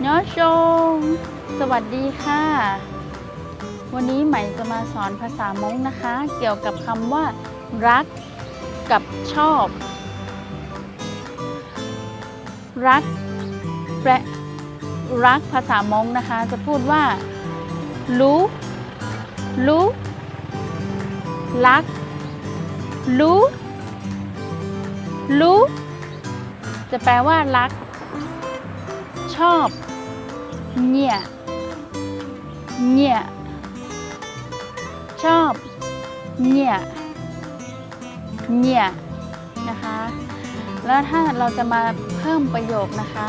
เนาะชงสวัสดีค่ะวันนี้ใหม่จะมาสอนภาษามงนะคะ เกี่ยวกับคำว่ารักกับชอบรักแปลรักภาษามงนะคะจะพูดว่ารู้รักรู้จะแปลว่ารักชอบเนี่ยชอบเนี่ยนะคะแล้วถ้าเราจะมาเพิ่มประโยคนะคะ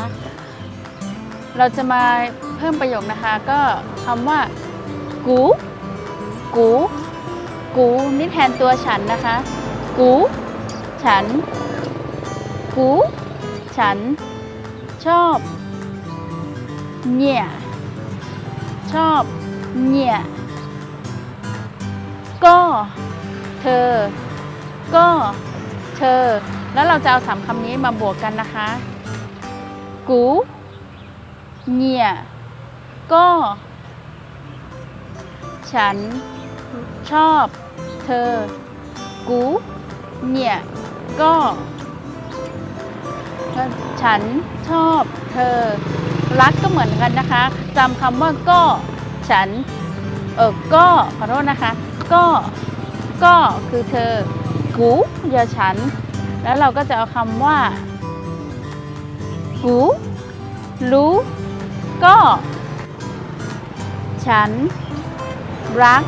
ก็คำว่ากูนี่แทนตัวฉันนะคะกูฉันชอบเนี่ยก็เธอแล้วเราจะเอา3คำนี้มาบวกกันนะคะกูเนี่ยก็ฉันชอบเธอกูเนี่ยก็ฉันชอบเธอรักก็เหมือนกันนะคะจำคำว่าก็ฉันก็ขอโทษนะคะก็คือเธอกูอย่าฉันแล้วเราก็จะเอาคำว่ากูรู้ก็ฉันรัก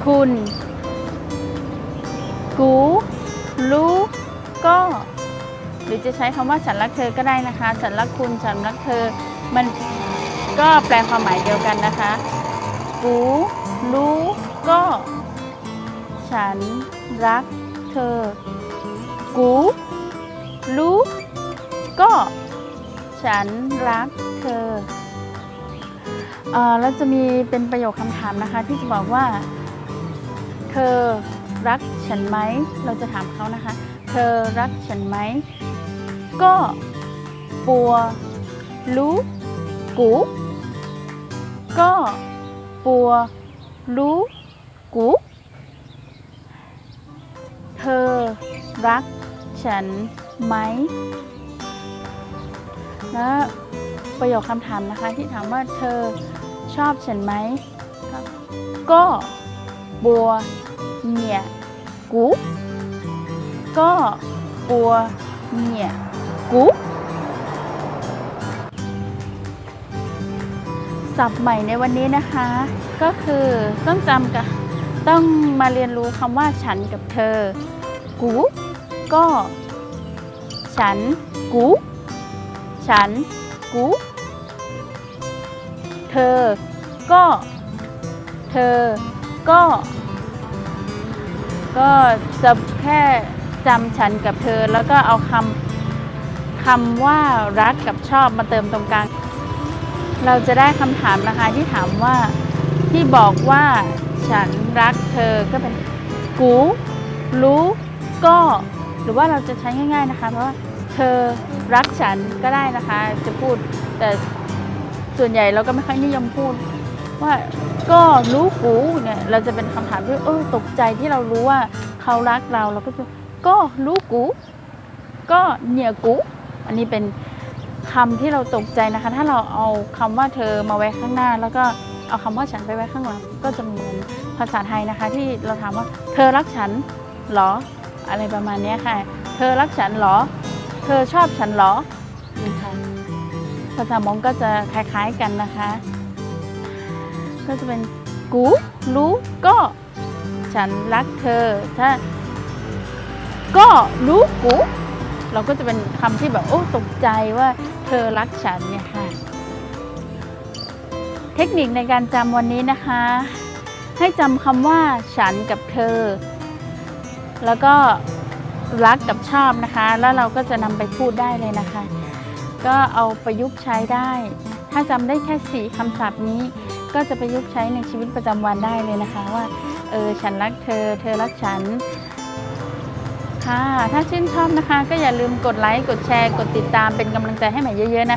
คุณกูรู้ก็หรือจะใช้คำว่าฉันรักเธอก็ได้นะคะฉันรักคุณฉันรักเธอมันก็แปลความหมายเดียวกันนะคะกูรู้ก็ฉันรักเธอกูรู้ก็ฉันรักเธอแล้วจะมีเป็นประโยคคำถามนะคะที่จะบอกว่าเธอรักฉันไหมเราจะถามเขานะคะเธอรักฉันไหมก็ปัวรู้กูก็ปัวรู้กูเธอรักฉันไหมและประโยคคำถามนะคะที่ถามว่าเธอชอบฉันไหมก็ปัวเนี่ยกูก็ปัวเนี่ยกูศัพท์ใหม่ในวันนี้นะคะก็คือต้องมาเรียนรู้คำว่าฉันกับเธอกูก็ฉันกูเธอก็จะแค่จำฉันกับเธอแล้วก็เอาคำว่ารักกับชอบมาเติมตรงกลางเราจะได้คำถามนะคะที่ถามว่าที่บอกว่าฉันรักเธอก็เป็นกูรู้ก็หรือว่าเราจะใช้ง่ายๆนะคะเพราะว่าเธอรักฉันก็ได้นะคะจะพูดแต่ส่วนใหญ่เราก็ไม่ค่อยนิยมพูดว่าก็รู้กูเนี่ยเราจะเป็นคำถามที่ตกใจที่เรารู้ว่าเขารักเราก็จะก็รู้กูก็เนี่ยกูอันนี้เป็นคำที่เราตกใจนะคะถ้าเราเอาคำว่าเธอมาไว้ข้างหน้าแล้วก็เอาคำว่าฉันไปไว้ข้างหลังก็จะเหมือนภาษาไทยนะคะที่เราถามว่าเธอรักฉันหรออะไรประมาณนี้ค่ะเธอรักฉันหรอเธอชอบฉันหรอนี่ค่ะภาษามงก็จะคล้ายๆกันนะคะก็จะเป็นกูรู้ก็ฉันรักเธอถ้าก็รู้กูเราก็จะเป็นคำที่แบบตกใจว่าเธอรักฉันเนี่ยค่ะเทคนิคในการจำวันนี้นะคะให้จำคำว่าฉันกับเธอแล้วก็รักกับชอบนะคะแล้วเราก็จะนำไปพูดได้เลยนะคะก็เอาประยุกต์ใช้ได้ถ้าจำได้แค่4คำศัพท์นี้ก็จะประยุกต์ใช้ในชีวิตประจำวันได้เลยนะคะว่าฉันรักเธอเธอรักฉัน ค่ะถ้าชื่นชอบนะคะก็อย่าลืมกดไลค์กดแชร์กดติดตามเป็นกำลังใจให้ใหม่เยอะๆนะคะ